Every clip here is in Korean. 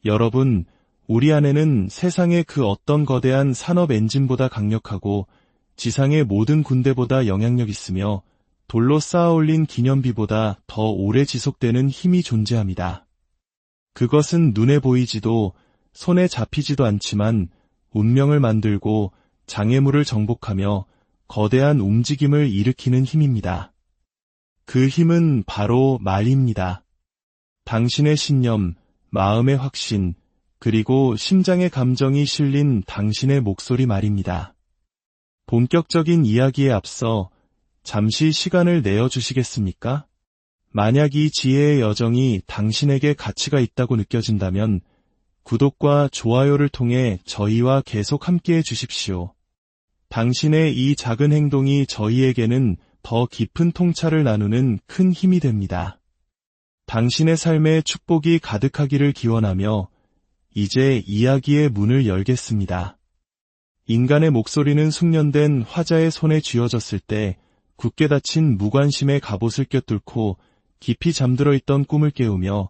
여러분, 우리 안에는 세상의 그 어떤 거대한 산업 엔진보다 강력하고 지상의 모든 군대보다 영향력 있으며 돌로 쌓아올린 기념비보다 더 오래 지속되는 힘이 존재합니다. 그것은 눈에 보이지도 손에 잡히지도 않지만 운명을 만들고 장애물을 정복하며 거대한 움직임을 일으키는 힘입니다. 그 힘은 바로 말입니다. 당신의 신념, 마음의 확신, 그리고 심장의 감정이 실린 당신의 목소리 말입니다. 본격적인 이야기에 앞서 잠시 시간을 내어주시겠습니까? 만약 이 지혜의 여정이 당신에게 가치가 있다고 느껴진다면 구독과 좋아요를 통해 저희와 계속 함께해 주십시오. 당신의 이 작은 행동이 저희에게는 더 깊은 통찰을 나누는 큰 힘이 됩니다. 당신의 삶에 축복이 가득하기를 기원하며 이제 이야기의 문을 열겠습니다. 인간의 목소리는 숙련된 화자의 손에 쥐어졌을 때 굳게 닫힌 무관심의 갑옷을 꿰뚫고 깊이 잠들어 있던 꿈을 깨우며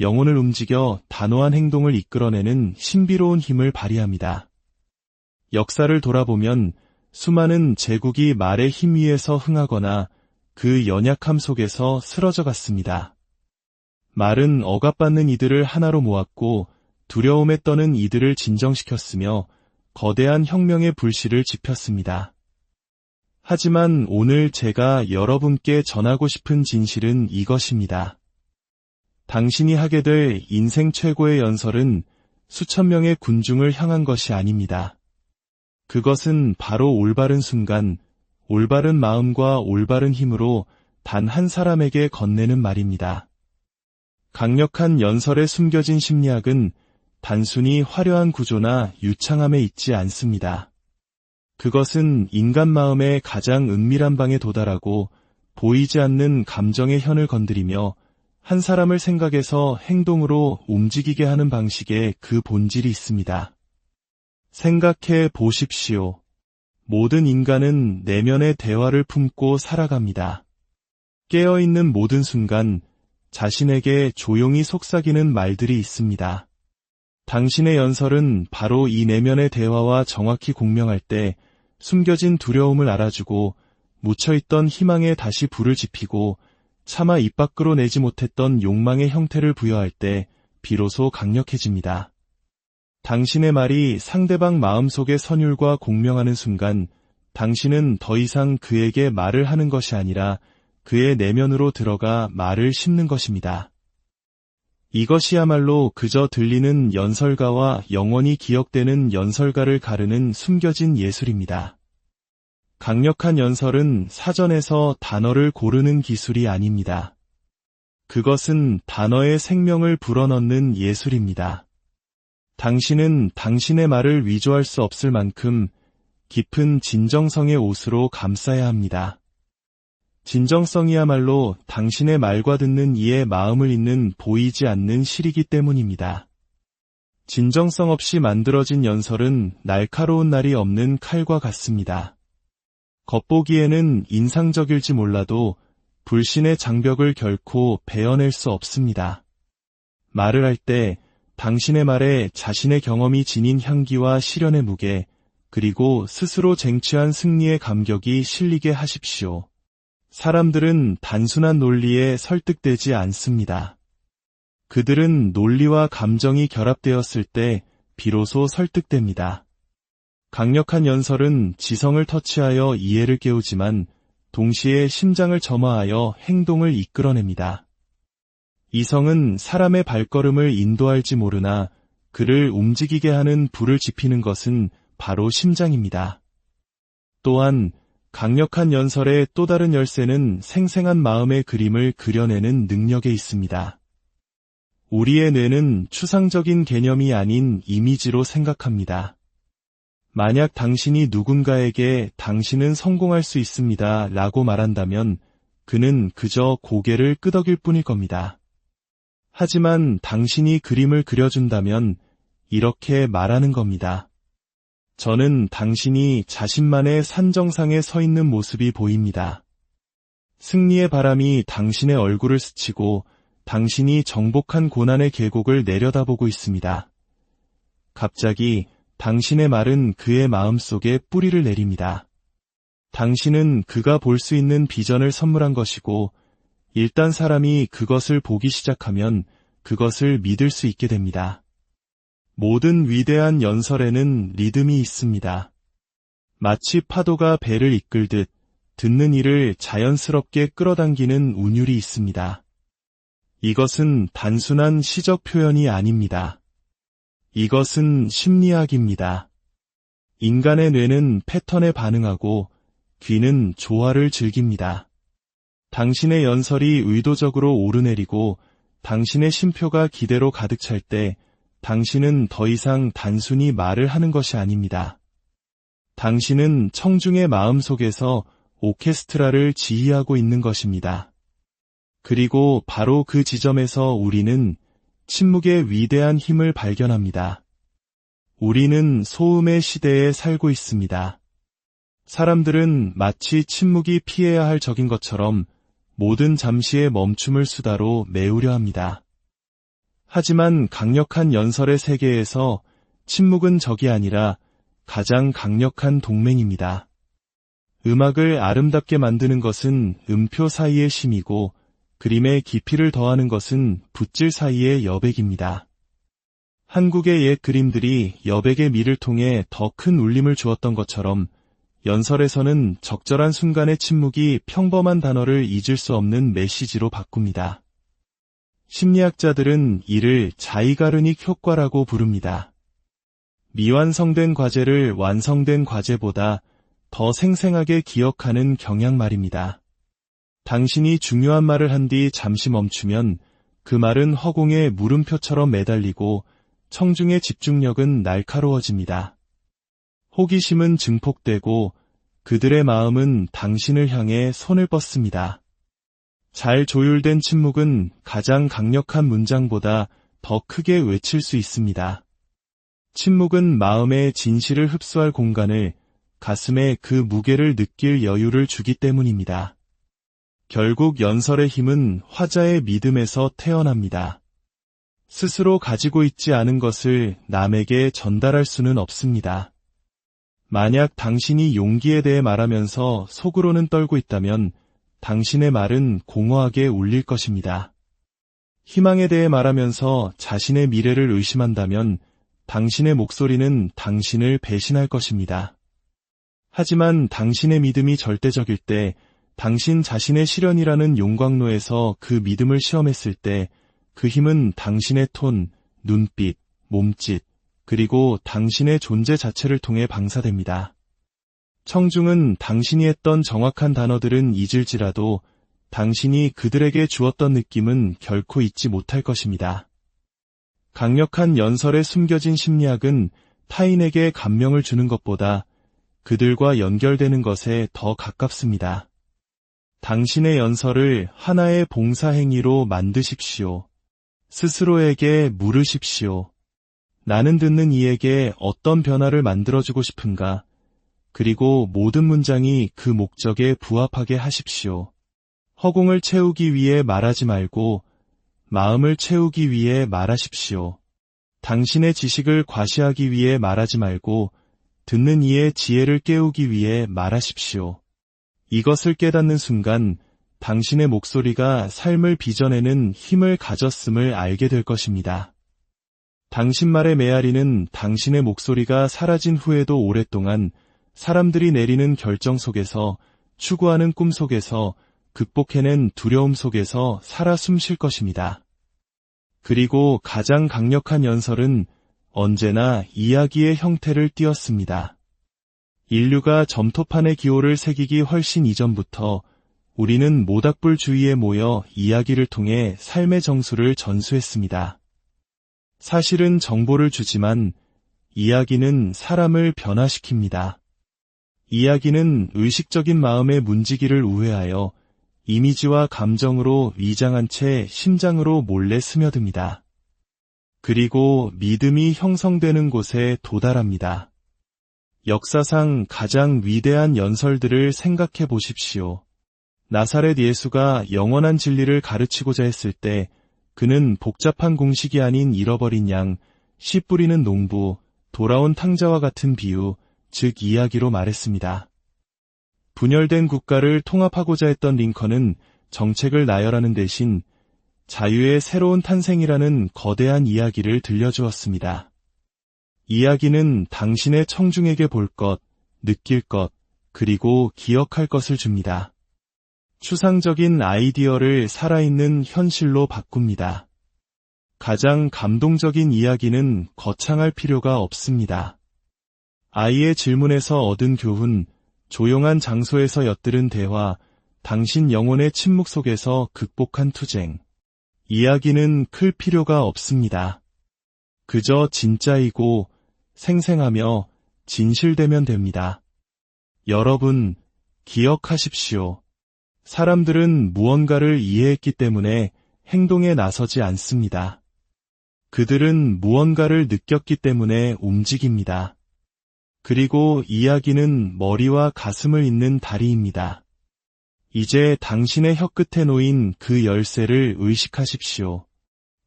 영혼을 움직여 단호한 행동을 이끌어내는 신비로운 힘을 발휘합니다. 역사를 돌아보면 수많은 제국이 말의 힘 위에서 흥하거나 그 연약함 속에서 쓰러져 갔습니다. 말은 억압받는 이들을 하나로 모았고 두려움에 떠는 이들을 진정시켰으며 거대한 혁명의 불씨를 지폈습니다. 하지만 오늘 제가 여러분께 전하고 싶은 진실은 이것입니다. 당신이 하게 될 인생 최고의 연설은 수천 명의 군중을 향한 것이 아닙니다. 그것은 바로 올바른 순간, 올바른 마음과 올바른 힘으로 단 한 사람에게 건네는 말입니다. 강력한 연설에 숨겨진 심리학은 단순히 화려한 구조나 유창함에 있지 않습니다. 그것은 인간 마음의 가장 은밀한 방에 도달하고 보이지 않는 감정의 현을 건드리며 한 사람을 생각에서 행동으로 움직이게 하는 방식에 그 본질이 있습니다. 생각해 보십시오. 모든 인간은 내면의 대화를 품고 살아갑니다. 깨어있는 모든 순간 자신에게 조용히 속삭이는 말들이 있습니다. 당신의 연설은 바로 이 내면의 대화와 정확히 공명할 때 숨겨진 두려움을 알아주고 묻혀있던 희망에 다시 불을 지피고 차마 입 밖으로 내지 못했던 욕망의 형태를 부여할 때 비로소 강력해집니다. 당신의 말이 상대방 마음속의 선율과 공명하는 순간 당신은 더 이상 그에게 말을 하는 것이 아니라 그의 내면으로 들어가 말을 심는 것입니다. 이것이야말로 그저 들리는 연설가와 영원히 기억되는 연설가를 가르는 숨겨진 예술입니다. 강력한 연설은 사전에서 단어를 고르는 기술이 아닙니다. 그것은 단어의 생명을 불어넣는 예술입니다. 당신은 당신의 말을 위조할 수 없을 만큼 깊은 진정성의 옷으로 감싸야 합니다. 진정성이야말로 당신의 말과 듣는 이의 마음을 잇는 보이지 않는 실이기 때문입니다. 진정성 없이 만들어진 연설은 날카로운 날이 없는 칼과 같습니다. 겉보기에는 인상적일지 몰라도 불신의 장벽을 결코 베어낼 수 없습니다. 말을 할 때 당신의 말에 자신의 경험이 지닌 향기와 시련의 무게, 그리고 스스로 쟁취한 승리의 감격이 실리게 하십시오. 사람들은 단순한 논리에 설득되지 않습니다. 그들은 논리와 감정이 결합되었을 때 비로소 설득됩니다. 강력한 연설은 지성을 터치하여 이해를 깨우지만 동시에 심장을 점화하여 행동을 이끌어냅니다. 이성은 사람의 발걸음을 인도할지 모르나 그를 움직이게 하는 불을 지피는 것은 바로 심장입니다. 또한 강력한 연설의 또 다른 열쇠는 생생한 마음의 그림을 그려내는 능력에 있습니다. 우리의 뇌는 추상적인 개념이 아닌 이미지로 생각합니다. 만약 당신이 누군가에게 당신은 성공할 수 있습니다 라고 말한다면 그는 그저 고개를 끄덕일 뿐일 겁니다. 하지만 당신이 그림을 그려준다면 이렇게 말하는 겁니다. 저는 당신이 자신만의 산정상에 서 있는 모습이 보입니다. 승리의 바람이 당신의 얼굴을 스치고 당신이 정복한 고난의 계곡을 내려다보고 있습니다. 갑자기 당신의 말은 그의 마음속에 뿌리를 내립니다. 당신은 그가 볼 수 있는 비전을 선물한 것이고, 일단 사람이 그것을 보기 시작하면 그것을 믿을 수 있게 됩니다. 모든 위대한 연설에는 리듬이 있습니다. 마치 파도가 배를 이끌듯 듣는 이를 자연스럽게 끌어당기는 운율이 있습니다. 이것은 단순한 시적 표현이 아닙니다. 이것은 심리학입니다. 인간의 뇌는 패턴에 반응하고 귀는 조화를 즐깁니다. 당신의 연설이 의도적으로 오르내리고 당신의 심표가 기대로 가득 찰 때 당신은 더 이상 단순히 말을 하는 것이 아닙니다. 당신은 청중의 마음속에서 오케스트라를 지휘하고 있는 것입니다. 그리고 바로 그 지점에서 우리는 침묵의 위대한 힘을 발견합니다. 우리는 소음의 시대에 살고 있습니다. 사람들은 마치 침묵이 피해야 할 적인 것처럼 모든 잠시의 멈춤을 수다로 메우려 합니다. 하지만 강력한 연설의 세계에서 침묵은 적이 아니라 가장 강력한 동맹입니다. 음악을 아름답게 만드는 것은 음표 사이의 심이고 그림의 깊이를 더하는 것은 붓질 사이의 여백입니다. 한국의 옛 그림들이 여백의 미를 통해 더 큰 울림을 주었던 것처럼 연설에서는 적절한 순간의 침묵이 평범한 단어를 잊을 수 없는 메시지로 바꿉니다. 심리학자들은 이를 자이가르닉 효과라고 부릅니다. 미완성된 과제를 완성된 과제보다 더 생생하게 기억하는 경향 말입니다. 당신이 중요한 말을 한 뒤 잠시 멈추면 그 말은 허공의 물음표처럼 매달리고 청중의 집중력은 날카로워집니다. 호기심은 증폭되고 그들의 마음은 당신을 향해 손을 뻗습니다. 잘 조율된 침묵은 가장 강력한 문장보다 더 크게 외칠 수 있습니다. 침묵은 마음의 진실을 흡수할 공간을, 가슴에 그 무게를 느낄 여유를 주기 때문입니다. 결국 연설의 힘은 화자의 믿음에서 태어납니다. 스스로 가지고 있지 않은 것을 남에게 전달할 수는 없습니다. 만약 당신이 용기에 대해 말하면서 속으로는 떨고 있다면 당신의 말은 공허하게 울릴 것입니다. 희망에 대해 말하면서 자신의 미래를 의심한다면 당신의 목소리는 당신을 배신할 것입니다. 하지만 당신의 믿음이 절대적일 때, 당신 자신의 실현이라는 용광로에서 그 믿음을 시험했을 때 그 힘은 당신의 톤, 눈빛, 몸짓, 그리고 당신의 존재 자체를 통해 방사됩니다. 청중은 당신이 했던 정확한 단어들은 잊을지라도 당신이 그들에게 주었던 느낌은 결코 잊지 못할 것입니다. 강력한 연설에 숨겨진 심리학은 타인에게 감명을 주는 것보다 그들과 연결되는 것에 더 가깝습니다. 당신의 연설을 하나의 봉사행위로 만드십시오. 스스로에게 물으십시오. 나는 듣는 이에게 어떤 변화를 만들어주고 싶은가? 그리고 모든 문장이 그 목적에 부합하게 하십시오. 허공을 채우기 위해 말하지 말고 마음을 채우기 위해 말하십시오. 당신의 지식을 과시하기 위해 말하지 말고 듣는 이의 지혜를 깨우기 위해 말하십시오. 이것을 깨닫는 순간 당신의 목소리가 삶을 빚어내는 힘을 가졌음을 알게 될 것입니다. 당신 말의 메아리는 당신의 목소리가 사라진 후에도 오랫동안 사람들이 내리는 결정 속에서, 추구하는 꿈 속에서, 극복해낸 두려움 속에서 살아 숨쉴 것입니다. 그리고 가장 강력한 연설은 언제나 이야기의 형태를 띄었습니다. 인류가 점토판의 기호를 새기기 훨씬 이전부터 우리는 모닥불 주위에 모여 이야기를 통해 삶의 정수를 전수했습니다. 사실은 정보를 주지만 이야기는 사람을 변화시킵니다. 이야기는 의식적인 마음의 문지기를 우회하여 이미지와 감정으로 위장한 채 심장으로 몰래 스며듭니다. 그리고 믿음이 형성되는 곳에 도달합니다. 역사상 가장 위대한 연설들을 생각해 보십시오. 나사렛 예수가 영원한 진리를 가르치고자 했을 때 그는 복잡한 공식이 아닌 잃어버린 양, 씨 뿌리는 농부, 돌아온 탕자와 같은 비유, 즉 이야기로 말했습니다. 분열된 국가를 통합하고자 했던 링컨은 정책을 나열하는 대신 자유의 새로운 탄생이라는 거대한 이야기를 들려주었습니다. 이야기는 당신의 청중에게 볼 것, 느낄 것, 그리고 기억할 것을 줍니다. 추상적인 아이디어를 살아있는 현실로 바꿉니다. 가장 감동적인 이야기는 거창할 필요가 없습니다. 아이의 질문에서 얻은 교훈, 조용한 장소에서 엿들은 대화, 당신 영혼의 침묵 속에서 극복한 투쟁. 이야기는 클 필요가 없습니다. 그저 진짜이고 생생하며 진실되면 됩니다. 여러분, 기억하십시오. 사람들은 무언가를 이해했기 때문에 행동에 나서지 않습니다. 그들은 무언가를 느꼈기 때문에 움직입니다. 그리고 이야기는 머리와 가슴을 잇는 다리입니다. 이제 당신의 혀끝에 놓인 그 열쇠를 의식하십시오.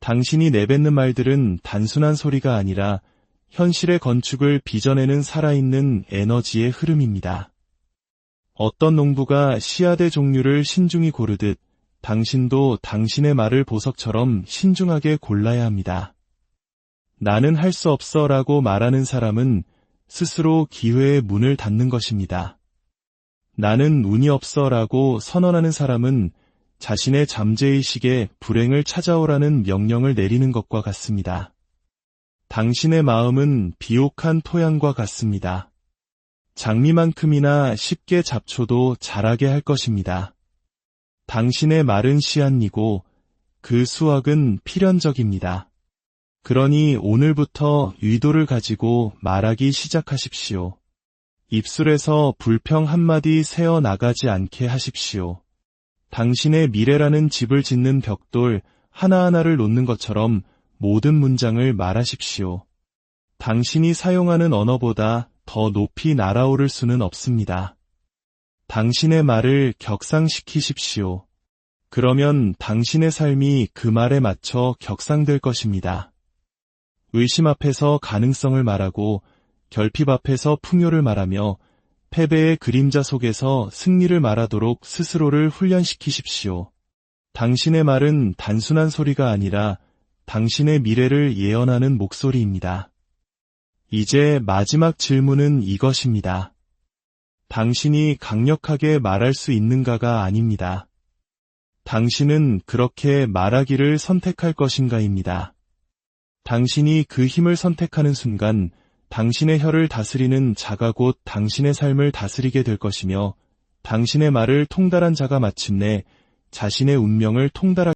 당신이 내뱉는 말들은 단순한 소리가 아니라 현실의 건축을 빚어내는 살아있는 에너지의 흐름입니다. 어떤 농부가 씨앗의 종류를 신중히 고르듯 당신도 당신의 말을 보석처럼 신중하게 골라야 합니다. 나는 할 수 없어 라고 말하는 사람은 스스로 기회의 문을 닫는 것입니다. 나는 운이 없어 라고 선언하는 사람은 자신의 잠재의식에 불행을 찾아오라는 명령을 내리는 것과 같습니다. 당신의 마음은 비옥한 토양과 같습니다. 장미만큼이나 쉽게 잡초도 자라게 할 것입니다. 당신의 말은 씨앗이고 그 수확은 필연적입니다. 그러니 오늘부터 의도를 가지고 말하기 시작하십시오. 입술에서 불평 한마디 새어 나가지 않게 하십시오. 당신의 미래라는 집을 짓는 벽돌 하나하나를 놓는 것처럼 모든 문장을 말하십시오. 당신이 사용하는 언어보다 더 높이 날아오를 수는 없습니다. 당신의 말을 격상시키십시오. 그러면 당신의 삶이 그 말에 맞춰 격상될 것입니다. 의심 앞에서 가능성을 말하고 결핍 앞에서 풍요를 말하며 패배의 그림자 속에서 승리를 말하도록 스스로를 훈련시키십시오. 당신의 말은 단순한 소리가 아니라 당신의 미래를 예언하는 목소리입니다. 이제 마지막 질문은 이것입니다. 당신이 강력하게 말할 수 있는가가 아닙니다. 당신은 그렇게 말하기를 선택할 것인가입니다. 당신이 그 힘을 선택하는 순간 당신의 혀를 다스리는 자가 곧 당신의 삶을 다스리게 될 것이며 당신의 말을 통달한 자가 마침내 자신의 운명을 통달하게